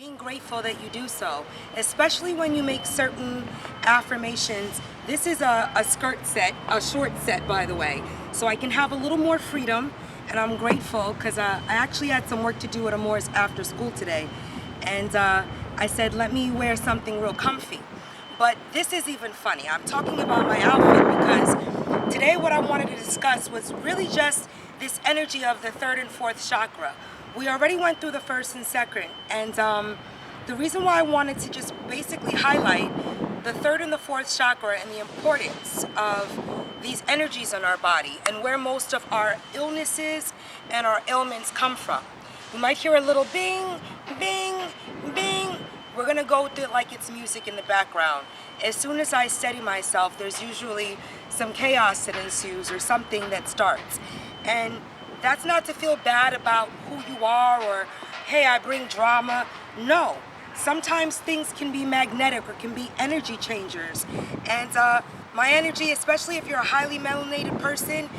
Being grateful that you do so, especially when you make certain affirmations. This is a skirt set, a short set by the way, so I can have a little more freedom, and I'm grateful because I actually had some work to do at Amore's after school today, and I said let me wear something real comfy. But this is even funny. I'm talking about my outfit because today what I wanted to discuss was really just this energy of the third and fourth chakra. We already went through the first and second, and the reason why I wanted to just basically highlight the third and the fourth chakra and the importance of these energies in our body and where most of our illnesses and our ailments come from. You might hear a little bing, bing, bing. We're gonna go with it like it's music in the background. As soon as I steady myself, there's usually some chaos that ensues or something that starts. And that's not to feel bad about who you are or, hey, I bring drama. No. Sometimes things can be magnetic or can be energy changers. And my energy, especially if you're a highly melanated person,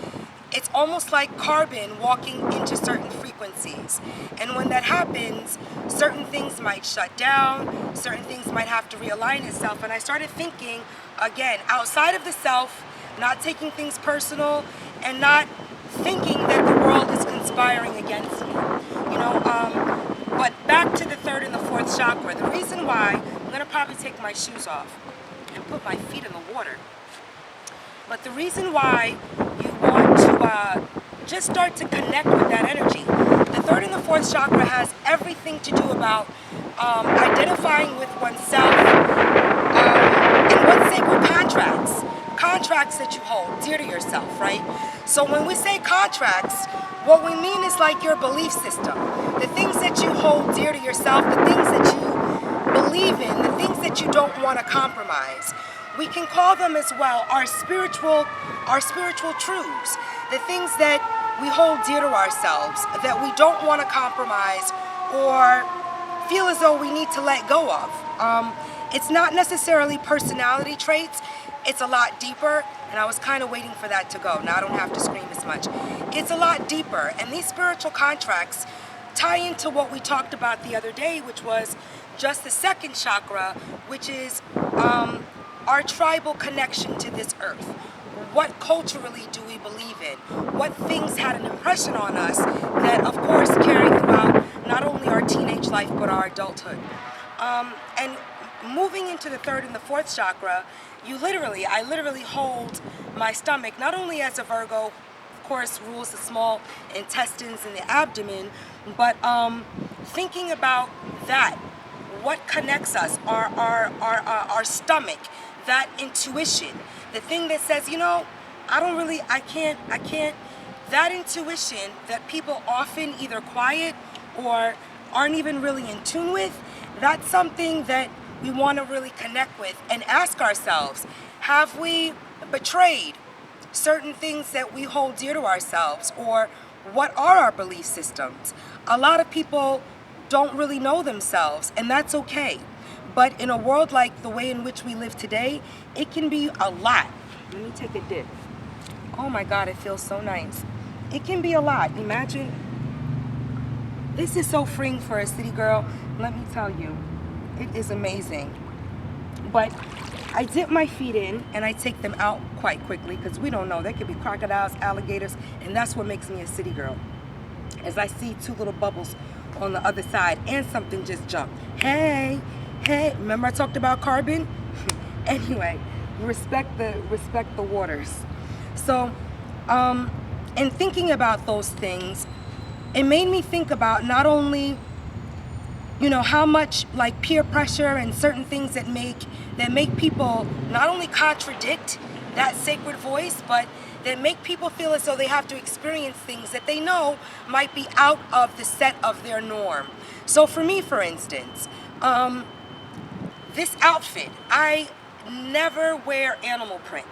it's almost like carbon walking into certain frequencies. And when that happens, certain things might shut down, certain things might have to realign itself. And I started thinking, again, outside of the self, not taking things personal, and not thinking that the world is conspiring against me, you know. But back to the third and the fourth chakra. The reason why, I'm gonna probably take my shoes off and put my feet in the water. But the reason why you want to just start to connect with that energy. The third and the fourth chakra has everything to do about identifying with oneself and what sacred contracts that you hold dear to yourself, right? So when we say contracts, what we mean is like your belief system, the things that you hold dear to yourself, the things that you believe in, the things that you don't want to compromise. We can call them as well our spiritual truths, the things that we hold dear to ourselves, that we don't want to compromise or feel as though we need to let go of. It's not necessarily personality traits. It's a lot deeper, and I was kind of waiting for that to go. Now I don't have to scream as much. It's a lot deeper, and these spiritual contracts tie into what we talked about the other day, which was just the second chakra, which is our tribal connection to this earth. What culturally do we believe in? What things had an impression on us that, of course, carry throughout not only our teenage life, but our adulthood. And moving into the third and the fourth chakra, I literally hold my stomach, not only as a Virgo, of course, rules the small intestines and the abdomen, but thinking about that, what connects us, our stomach, that intuition, the thing that says, you know, I can't, that intuition that people often either quiet or aren't even really in tune with, that's something that we want to really connect with and ask ourselves, have we betrayed certain things that we hold dear to ourselves, or what are our belief systems? A lot of people don't really know themselves, and that's okay. But in a world like the way in which we live today, it can be a lot. Let me take a dip. Oh my God, it feels so nice. It can be a lot. Imagine, this is so freeing for a city girl, let me tell you. It is amazing. But I dip my feet in and I take them out quite quickly because we don't know. There could be crocodiles, alligators, and that's what makes me a city girl. As I see two little bubbles on the other side and something just jumped. Hey, remember I talked about carbon? Anyway, respect the waters. So, in thinking about those things, it made me think about not only, you know, how much like peer pressure and certain things that make people not only contradict that sacred voice, but that make people feel as though they have to experience things that they know might be out of the set of their norm. So for me, for instance, this outfit, I never wear animal print.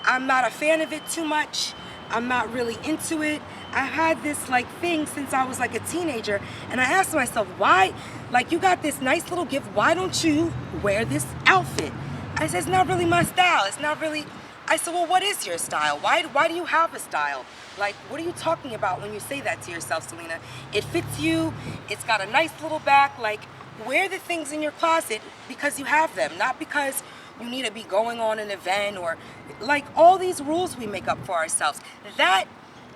I'm not a fan of it too much. I'm not really into it. I had this like thing since I was like a teenager, and I asked myself, why, like, you got this nice little gift, why don't you wear this outfit? I said, it's not really my style. It's not really, I said, well, what is your style? Why do you have a style? Like, what are you talking about when you say that to yourself, Celina? It fits you, it's got a nice little back, like, wear the things in your closet because you have them, not because you need to be going on an event or like all these rules we make up for ourselves. That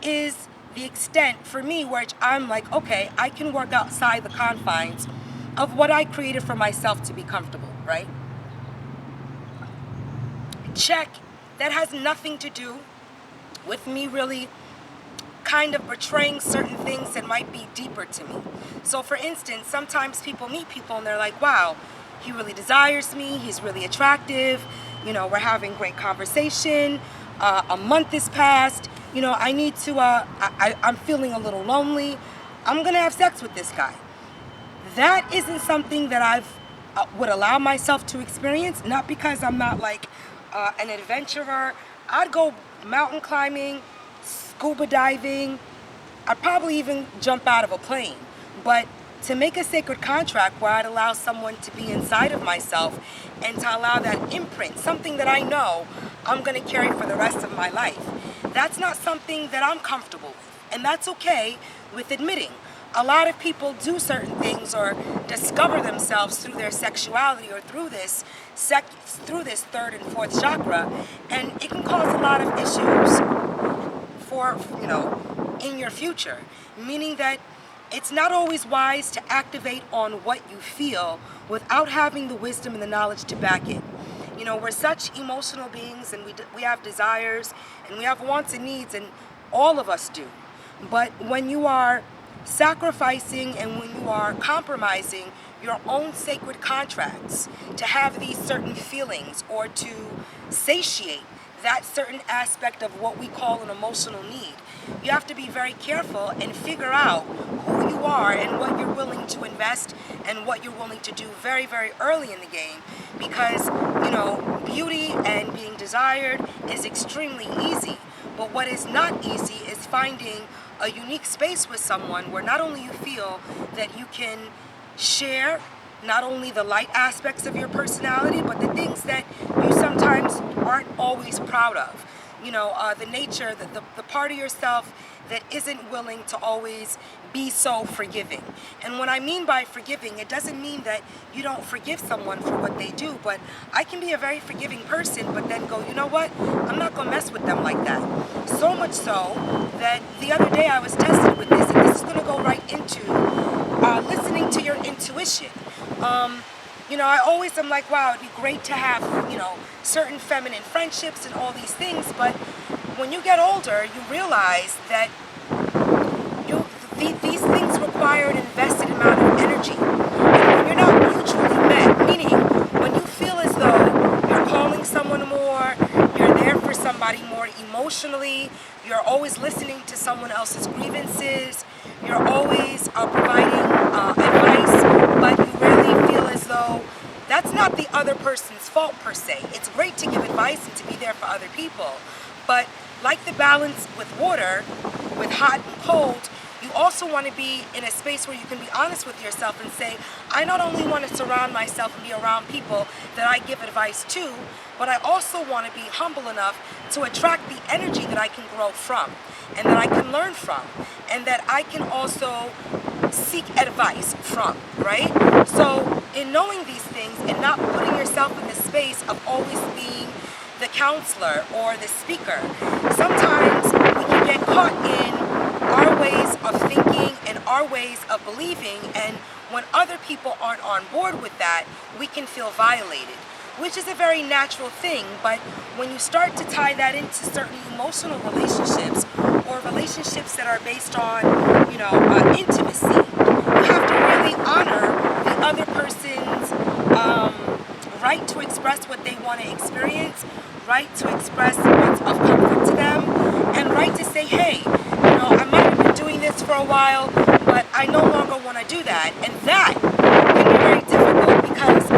is the extent for me where I'm like, okay, I can work outside the confines of what I created for myself to be comfortable, right? Check. That has nothing to do with me really kind of portraying certain things that might be deeper to me. So for instance, sometimes people meet people and they're like, wow, he really desires me, he's really attractive, you know, we're having great conversation, a month has passed, you know, I need to, I'm feeling a little lonely, I'm gonna have sex with this guy. That isn't something that I've would allow myself to experience, not because I'm not like an adventurer. I'd go mountain climbing, scuba diving, I'd probably even jump out of a plane. But to make a sacred contract where I'd allow someone to be inside of myself and to allow that imprint, something that I know I'm gonna carry for the rest of my life, that's not something that I'm comfortable with. And that's okay with admitting. A lot of people do certain things or discover themselves through their sexuality or through this third and fourth chakra, and it can cause a lot of issues for, you know, in your future. Meaning that it's not always wise to activate on what you feel without having the wisdom and the knowledge to back it. You know, we're such emotional beings, and we have desires and we have wants and needs, and all of us do. But when you are sacrificing and when you are compromising your own sacred contracts to have these certain feelings or to satiate that certain aspect of what we call an emotional need, you have to be very careful and figure out who you are and what you're willing to invest and what you're willing to do very, very early in the game, because, you know, beauty and being desired is extremely easy. But what is not easy is finding a unique space with someone where not only you feel that you can share not only the light aspects of your personality, but the things that you sometimes aren't always proud of. You know, the nature, the part of yourself that isn't willing to always be so forgiving. And what I mean by forgiving, it doesn't mean that you don't forgive someone for what they do, but I can be a very forgiving person, but then go, you know what, I'm not gonna mess with them like that. So much so that the other day I was tested with this, and this is gonna go right into listening to your intuition. You know, I always am like, wow, it'd be great to have, you know, certain feminine friendships and all these things, but when you get older, you realize that these things require an invested amount of energy. And when you're not mutually met, meaning when you feel as though you're calling someone more, you're there for somebody more emotionally, you're always listening to someone else's grievances, you're always providing advice, but you really feel as though that's not the other person's fault per se. It's great to give advice and to be there for other people, but like the balance with water, with hot and cold, you also want to be in a space where you can be honest with yourself and say, I not only want to surround myself and be around people that I give advice to, but I also want to be humble enough to attract the energy that I can grow from and that I can learn from and that I can also seek advice from, right? So in knowing these things and not putting yourself in the space of always being the counselor or the speaker, sometimes we can get caught in our ways of thinking and our ways of believing, and when other people aren't on board with that, we can feel violated, which is a very natural thing. But when you start to tie that into certain emotional relationships or relationships that are based on, you know, intimacy, you have to really honor the other person's right to express what they want to experience, right to express what's of comfort to them, and right to say, hey, you know, I might have been doing this for a while, but I no longer want to do that. And that can be very difficult, because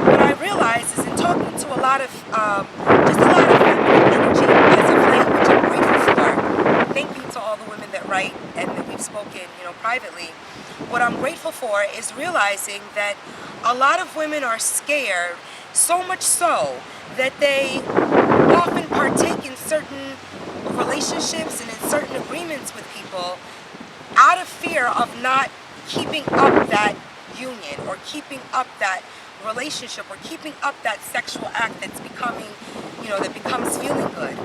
what I realize is in talking to a lot of, just a lot of feminine energy as of late, which I'm grateful for. Thank you to all the women that write and that we've spoken, you know, privately. What I'm grateful for is realizing that a lot of women are scared, so much so that they often partake in certain relationships and in certain agreements with people out of fear of not keeping up that union or keeping up that relationship or keeping up that sexual act that's becoming, that becomes feeling good.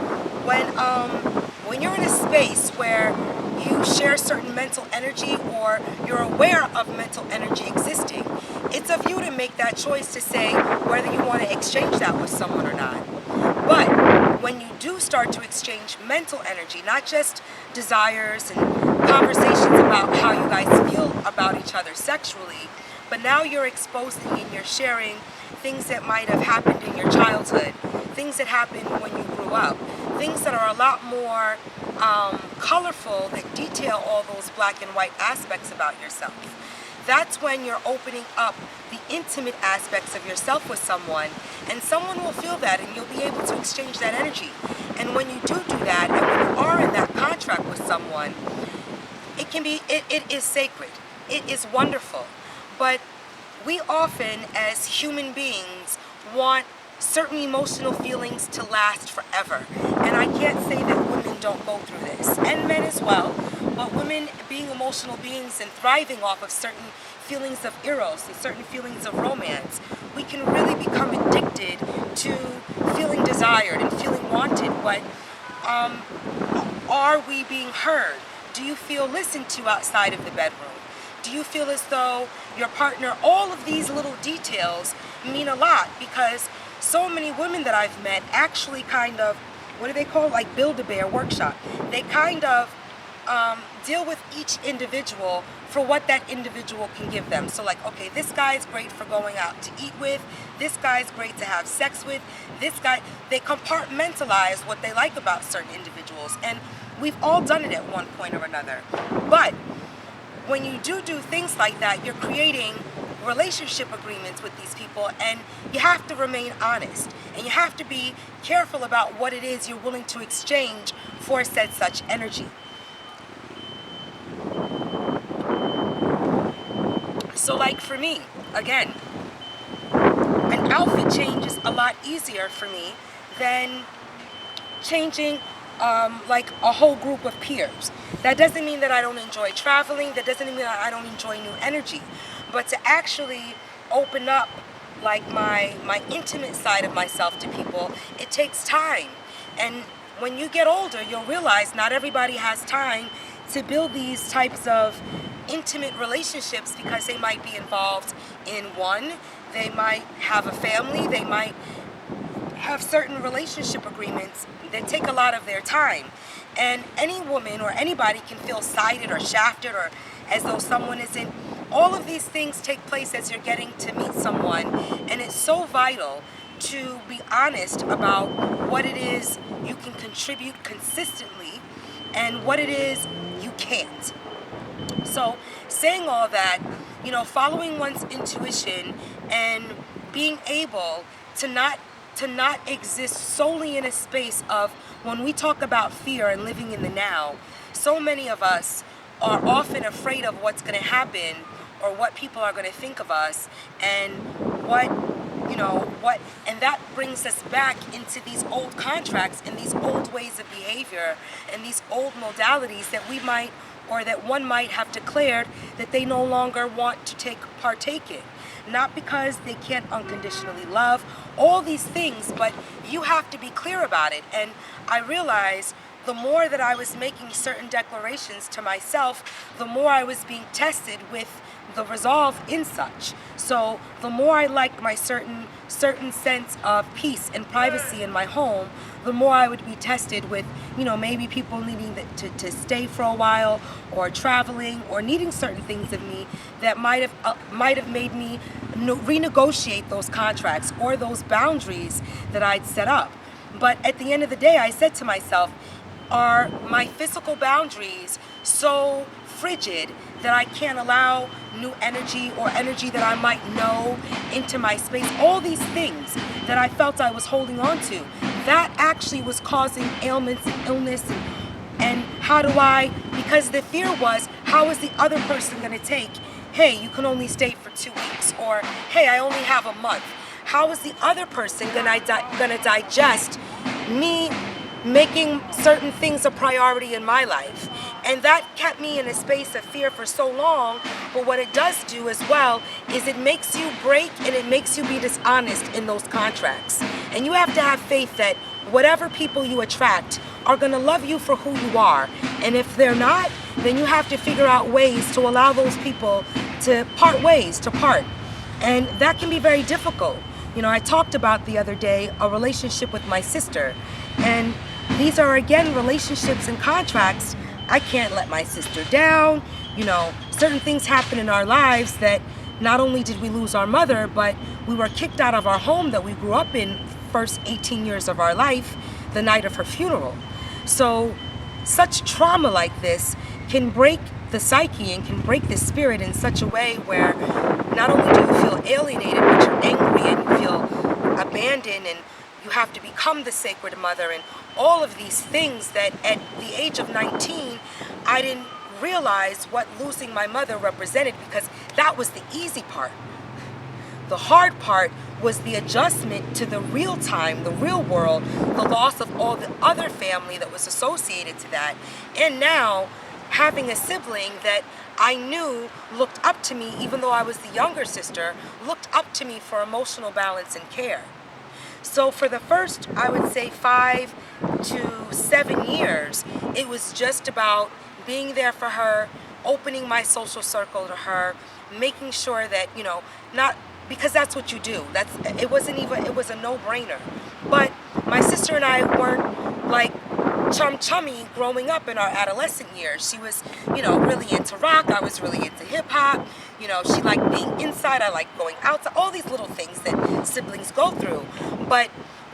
When you're in a space where you share certain mental energy or you're aware of mental energy existing, it's of you to make that choice to say whether you want to exchange that with someone or not. But when you do start to exchange mental energy, not just desires and conversations about how you guys feel about each other sexually, but now you're exposing and you're sharing things that might have happened in your childhood, things that happened when you grew up, things that are a lot more colorful, that detail all those black and white aspects about yourself. That's when you're opening up the intimate aspects of yourself with someone, and someone will feel that and you'll be able to exchange that energy. And when you do that, and when you are in that contract with someone, it is sacred. It is wonderful. But we often, as human beings, want certain emotional feelings to last forever. And I can't say that women don't go through this, and men as well, but women being emotional beings and thriving off of certain feelings of eros and certain feelings of romance, we can really become addicted to feeling desired and feeling wanted. But are we being heard? Do you feel listened to outside of the bedroom? Do you feel as though your partner, all of these little details mean a lot, because so many women that I've met actually kind of, what do they call, like Build-A-Bear workshop. They kind of deal with each individual for what that individual can give them. So like, okay, this guy is great for going out to eat with, this guy is great to have sex with, this guy, they compartmentalize what they like about certain individuals. And we've all done it at one point or another. But when you do things like that, you're creating relationship agreements with these people, and you have to remain honest, and you have to be careful about what it is you're willing to exchange for said such energy. So like for me, again, an outfit change is a lot easier for me than changing like a whole group of peers. That doesn't mean that I don't enjoy traveling. That doesn't mean that I don't enjoy new energy. But to actually open up like my intimate side of myself to people, it takes time. And when you get older, you'll realize not everybody has time to build these types of intimate relationships, because they might be involved in one, they might have a family, they might have certain relationship agreements that take a lot of their time. And any woman or anybody can feel slighted or shafted or as though someone isn't. All of these things take place as you're getting to meet someone, and it's so vital to be honest about what it is you can contribute consistently and what it is you can't. So saying all that, following one's intuition and being able to not exist solely in a space of, when we talk about fear and living in the now, so many of us are often afraid of what's going to happen or what people are going to think of us, and and that brings us back into these old contracts and these old ways of behavior and these old modalities that we might, or that one might have declared that they no longer want to partake in. Not because they can't unconditionally love, all these things, but you have to be clear about it. And I realized the more that I was making certain declarations to myself, the more I was being tested with the resolve in such. So the more I liked my certain sense of peace and privacy in my home, the more I would be tested with, maybe people needing to stay for a while, or traveling, or needing certain things of me that might have made me renegotiate those contracts or those boundaries that I'd set up. But at the end of the day, I said to myself, are my physical boundaries so frigid that I can't allow new energy or energy that I might know into my space? All these things that I felt I was holding on to, that actually was causing ailments and illness. And how do because the fear was, how is the other person going to take, hey, you can only stay for 2 weeks, or hey, I only have a month. How is the other person going to digest me making certain things a priority in my life. And that kept me in a space of fear for so long. But what it does do as well is it makes you break and it makes you be dishonest in those contracts. And you have to have faith that whatever people you attract are going to love you for who you are. And if they're not, then you have to figure out ways to allow those people to part ways, to part. And that can be very difficult. You know, I talked about the other day a relationship with my sister. And these are, again, relationships and contracts. I can't let my sister down. You know, certain things happen in our lives that not only did we lose our mother, but we were kicked out of our home that we grew up in first 18 years of our life the night of her funeral. So such trauma like this can break the psyche and can break the spirit in such a way where not only do you feel alienated, but you're angry and you feel abandoned and you have to become the sacred mother and all of these things that at the age of 19, I didn't realize what losing my mother represented, because that was the easy part. The hard part was the adjustment to the real time, the real world, the loss of all the other family that was associated to that. And now having a sibling that I knew looked up to me, even though I was the younger sister, looked up to me for emotional balance and care. So for the first, I would say 5 to 7 years, it was just about being there for her, opening my social circle to her, making sure that, you know, not because that's what you do. It was a no-brainer. But my sister and I weren't like chummy growing up in our adolescent years. She was, you know, really into rock. I was really into hip hop. You know, she liked being inside. I liked going outside. All these little things that siblings go through. But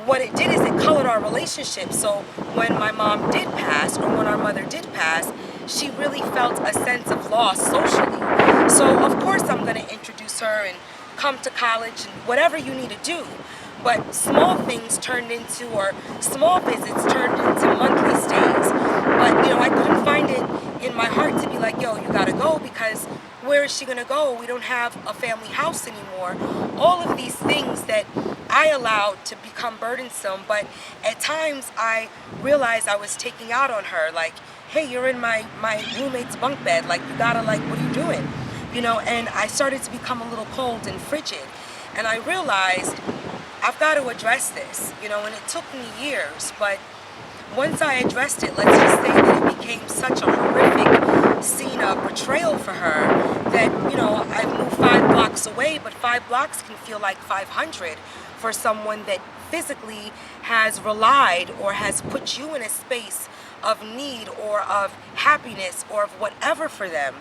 what it did is it colored our relationship. So when my mom did pass, or when our mother did pass, she really felt a sense of loss socially. So of course I'm going to introduce her and come to college and whatever you need to do. But small things turned into, or small visits turned into monthly stays. But, you know, I couldn't find it in my heart to be like, yo, you gotta go, because where is she gonna go? We don't have a family house anymore. All of these things that I allowed to become burdensome, but at times I realized I was taking out on her, like, hey, you're in my roommate's bunk bed, like, you gotta, like, what are you doing? You know, and I started to become a little cold and frigid. And I realized I've got to address this, you know, and it took me years, but once I addressed it, let's just say that it became such a horrific scene of betrayal for her that, you know, I've moved 5 blocks away, but 5 blocks can feel like 500 for someone that physically has relied or has put you in a space of need or of happiness or of whatever for them.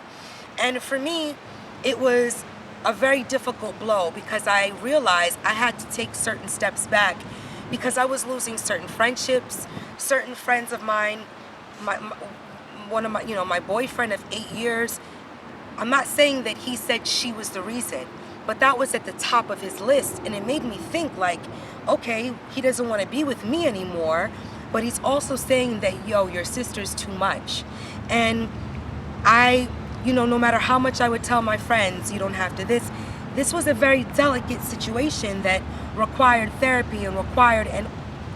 And for me, it was a very difficult blow, because I realized I had to take certain steps back because I was losing certain friendships, certain friends of mine, one of my, you know, my boyfriend of 8 years. I'm not saying that he said she was the reason, but that was at the top of his list, and it made me think like, okay, he doesn't want to be with me anymore, but he's also saying that, yo, your sister's too much. And you know, no matter how much I would tell my friends, you don't have to this was a very delicate situation that required therapy and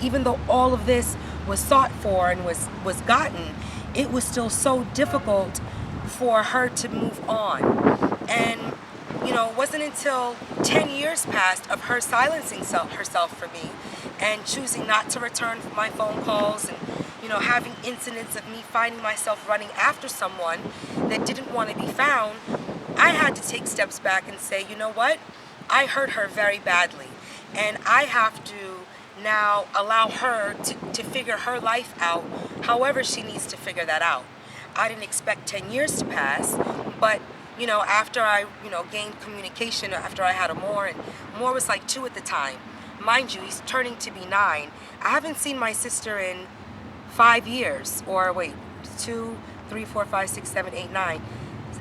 even though all of this was sought for and was gotten, it was still so difficult for her to move on. And, you know, it wasn't until 10 years passed of her silencing herself for me and choosing not to return my phone calls and, you know, having incidents of me finding myself running after someone that didn't want to be found. I had to take steps back and say, you know what? I hurt her very badly, and I have to now allow her to figure her life out however she needs to figure that out. I didn't expect 10 years to pass, but, you know, after I, you know, gained communication, after I had and Moore was like 2 at the time. Mind you, he's turning to be 9. I haven't seen my sister in 5 years, or wait, 2, 3, 4, 5, 6, 7, 8, 9,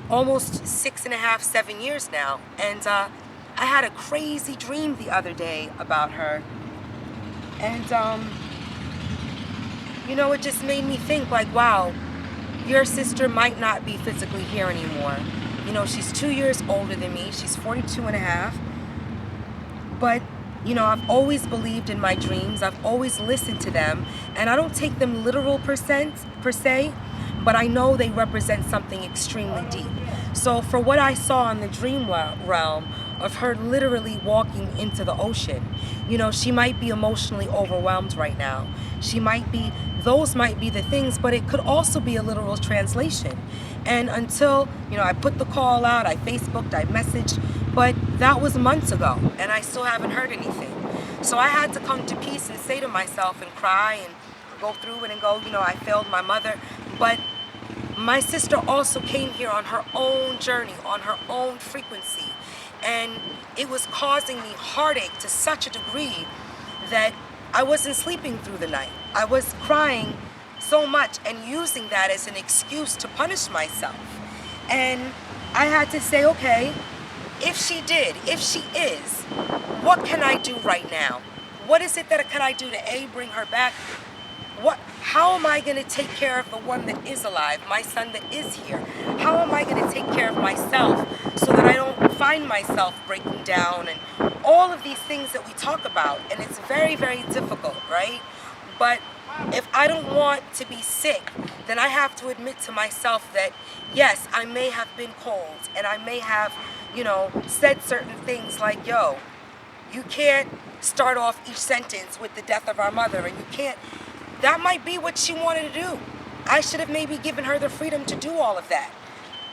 almost 6.5, 7 years now. And I had a crazy dream the other day about her. And, you know, it just made me think like, wow, your sister might not be physically here anymore. You know, she's 2 years older than me. She's 42 and a half. But You know, I've always believed in my dreams. I've always listened to them, and I don't take them literal per se, but I know they represent something extremely deep. So for what I saw in the dream realm of her literally walking into the ocean, you know, she might be emotionally overwhelmed right now. Those might be the things, but it could also be a literal translation. And until, you know, I put the call out, I Facebooked, I messaged, but that was months ago, and I still haven't heard anything. So I had to come to peace and say to myself and cry and go through it and go, you know, I failed my mother. But my sister also came here on her own journey, on her own frequency. And it was causing me heartache to such a degree that I wasn't sleeping through the night. I was crying so much and using that as an excuse to punish myself. And I had to say, okay, if she is, what can I do right now? What is it that can I do to A, bring her back? How am I going to take care of the one that is alive, my son that is here? How am I going to take care of myself so that I don't find myself breaking down and all of these things that we talk about? And it's very, very difficult, right? But if I don't want to be sick, then I have to admit to myself that, yes, I may have been cold and I may have, you know, said certain things like, yo, you can't start off each sentence with the death of our mother, and you can't. That might be what she wanted to do. I should have maybe given her the freedom to do all of that,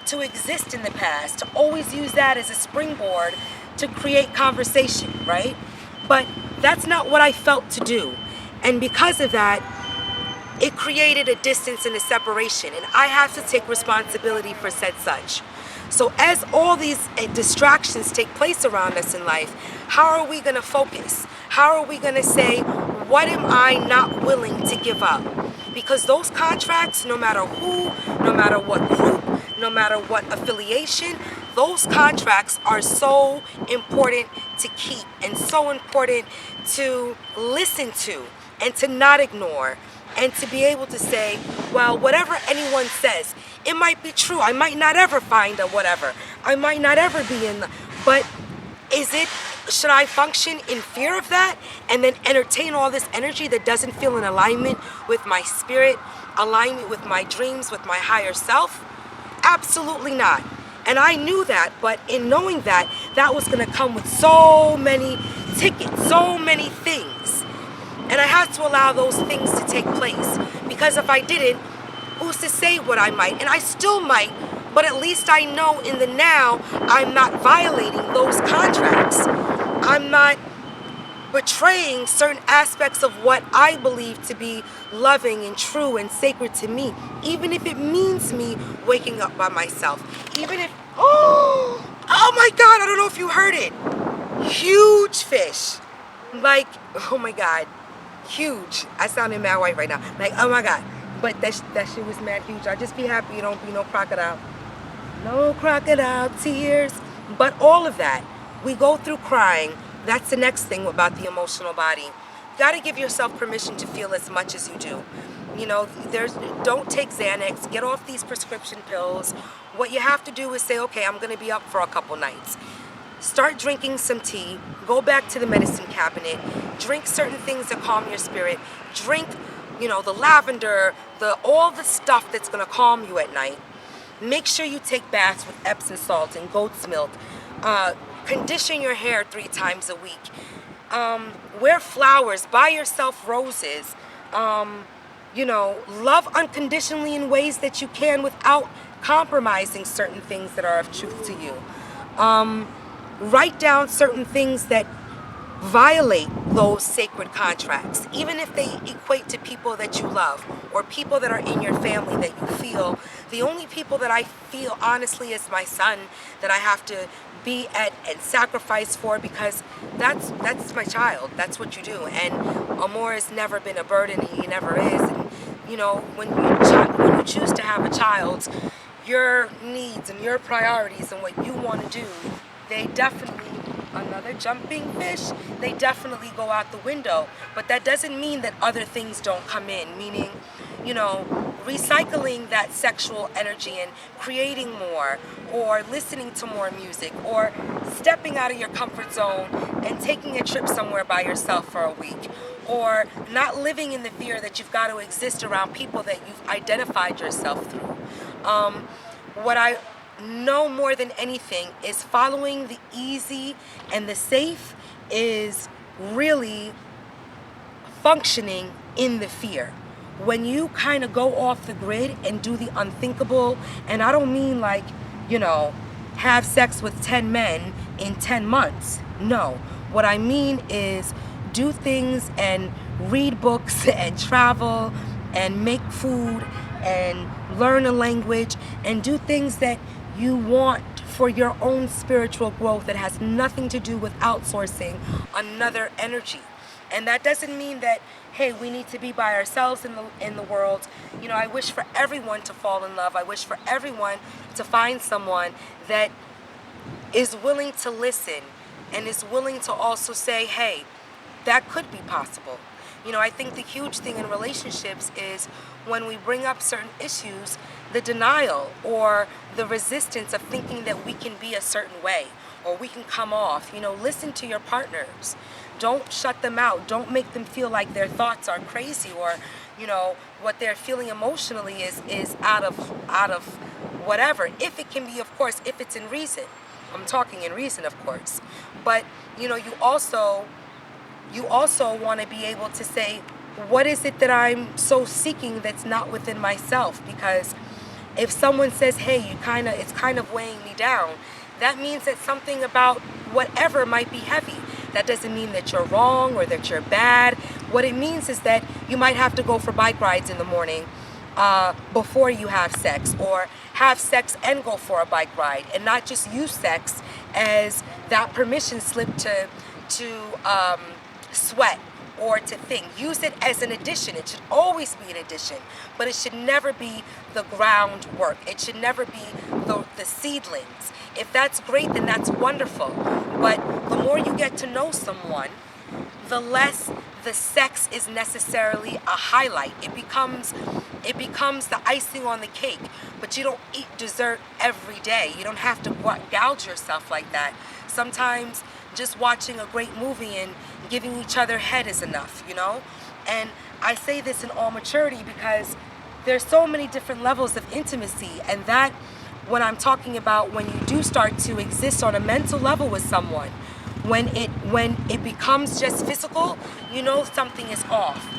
to exist in the past, to always use that as a springboard to create conversation, right? But that's not what I felt to do. And because of that, it created a distance and a separation, and I have to take responsibility for said such. So as all these distractions take place around us in life, how are we going to focus? How are we going to say, what am I not willing to give up? Because those contracts, no matter who, no matter what group, no matter what affiliation, those contracts are so important to keep and so important to listen to and to not ignore, and to be able to say, well, whatever anyone says, it might be true. I might not ever find a whatever. I might not ever be in the, but should I function in fear of that and then entertain all this energy that doesn't feel in alignment with my spirit, alignment with my dreams, with my higher self? Absolutely not. And I knew that, but in knowing that, that was going to come with so many tickets, so many things. And I had to allow those things to take place, because if I didn't, who's to say what I might? And I still might, but at least I know in the now I'm not violating those contracts. I'm not betraying certain aspects of what I believe to be loving and true and sacred to me, even if it means me waking up by myself. Even if, oh my God, I don't know if you heard it. Huge fish. Like, oh my God. Huge. I sounded mad white right now. Like, oh my God. But that shit was mad huge. I just be happy you don't be no crocodile. No crocodile tears. But all of that, we go through crying. That's the next thing about the emotional body. You gotta give yourself permission to feel as much as you do. You know, don't take Xanax, get off these prescription pills. What you have to do is say, okay, I'm gonna be up for a couple nights. Start drinking some tea, go back to the medicine cabinet, drink certain things that calm your spirit, drink, you know, the lavender, all the stuff that's gonna calm you at night. Make sure you take baths with Epsom salt and goat's milk. Condition your hair 3 times a week. Wear flowers, buy yourself roses. You know, love unconditionally in ways that you can without compromising certain things that are of truth to you. Write down certain things that violate those sacred contracts, even if they equate to people that you love or people that are in your family that you feel. The only people that I feel honestly is my son, that I have to be at and sacrifice for, because that's my child. That's what you do. And Amor has never been a burden, and he never is. And you know, when you choose to have a child, your needs and your priorities and what you want to do, they definitely, another jumping fish, they definitely go out the window. But that doesn't mean that other things don't come in, meaning, you know, recycling that sexual energy and creating more, or listening to more music, or stepping out of your comfort zone and taking a trip somewhere by yourself for a week, or not living in the fear that you've got to exist around people that you've identified yourself through. What I know more than anything is following the easy and the safe is really functioning in the fear. When you kind of go off the grid and do the unthinkable, and I don't mean like, have sex with 10 men in 10 months. No. What I mean is do things and read books and travel and make food and learn a language and do things that you want for your own spiritual growth that has nothing to do with outsourcing another energy. And that doesn't mean that, hey, we need to be by ourselves in the world. I wish for everyone to fall in love. I wish for everyone to find someone that is willing to listen and is willing to also say, hey, that could be possible. I think the huge thing in relationships is when we bring up certain issues, the denial or the resistance of thinking that we can be a certain way or we can come off. Listen to your partners. Don't shut them out. Don't make them feel like their thoughts are crazy or, what they're feeling emotionally is out of whatever. If it can be, of course, if it's in reason. I'm talking in reason, of course. But, you also want to be able to say, what is it that I'm so seeking that's not within myself? Because if someone says, hey, it's kind of weighing me down, that means that something about whatever might be heavy. That doesn't mean that you're wrong or that you're bad. What it means is that you might have to go for bike rides in the morning before you have sex, or have sex and go for a bike ride, and not just use sex as that permission slip to sweat or to think. Use it as an addition. It should always be an addition, but it should never be the groundwork. It should never be the seedlings. If that's great, then that's wonderful. But the more you get to know someone, the less the sex is necessarily a highlight. It becomes the icing on the cake. But you don't eat dessert every day. You don't have to gouge yourself like that. Sometimes just watching a great movie and giving each other head is enough, And I say this in all maturity because there's so many different levels of intimacy, and that when I'm talking about when you do start to exist on a mental level with someone, when it becomes just physical, something is off.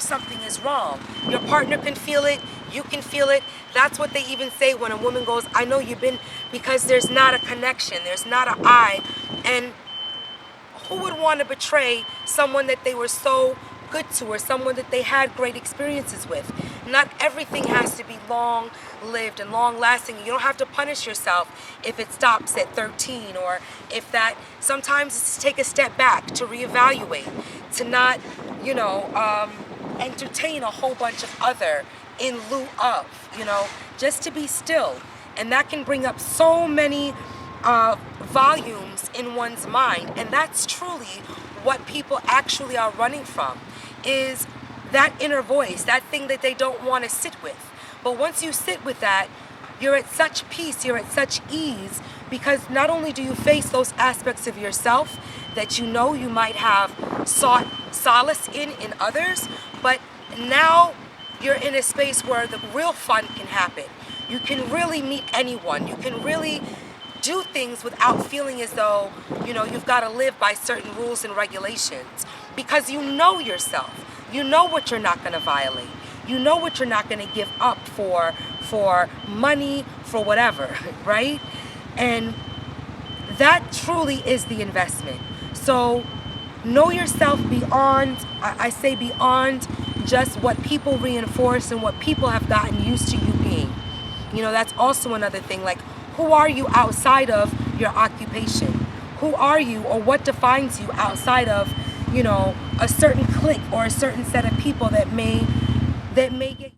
Something is wrong. Your partner can feel it. You can feel it. That's what they even say when a woman goes, I know you've been, because there's not a connection. There's not an I. And who would want to betray someone that they were so good to, or someone that they had great experiences with? Not everything has to be long-lived and long-lasting. You don't have to punish yourself if it stops at 13, or if that, sometimes it's to take a step back, to reevaluate, to not, entertain a whole bunch of other in lieu of, just to be still. And that can bring up so many volumes in one's mind, and that's truly what people actually are running from, is that inner voice, that thing that they don't want to sit with. But once you sit with that, you're at such peace, you're at such ease, because not only do you face those aspects of yourself that you might have sought solace in others, but now you're in a space where the real fun can happen. You can really meet anyone. You can really do things without feeling as though, you've got to live by certain rules and regulations, because you know yourself. You know what you're not going to violate. You know what you're not going to give up for money, for whatever, right? And that truly is the investment. So know yourself beyond, I say beyond just what people reinforce and what people have gotten used to you being. That's also another thing. Like, who are you outside of your occupation? Who are you, or what defines you outside of, a certain clique or a certain set of people that may get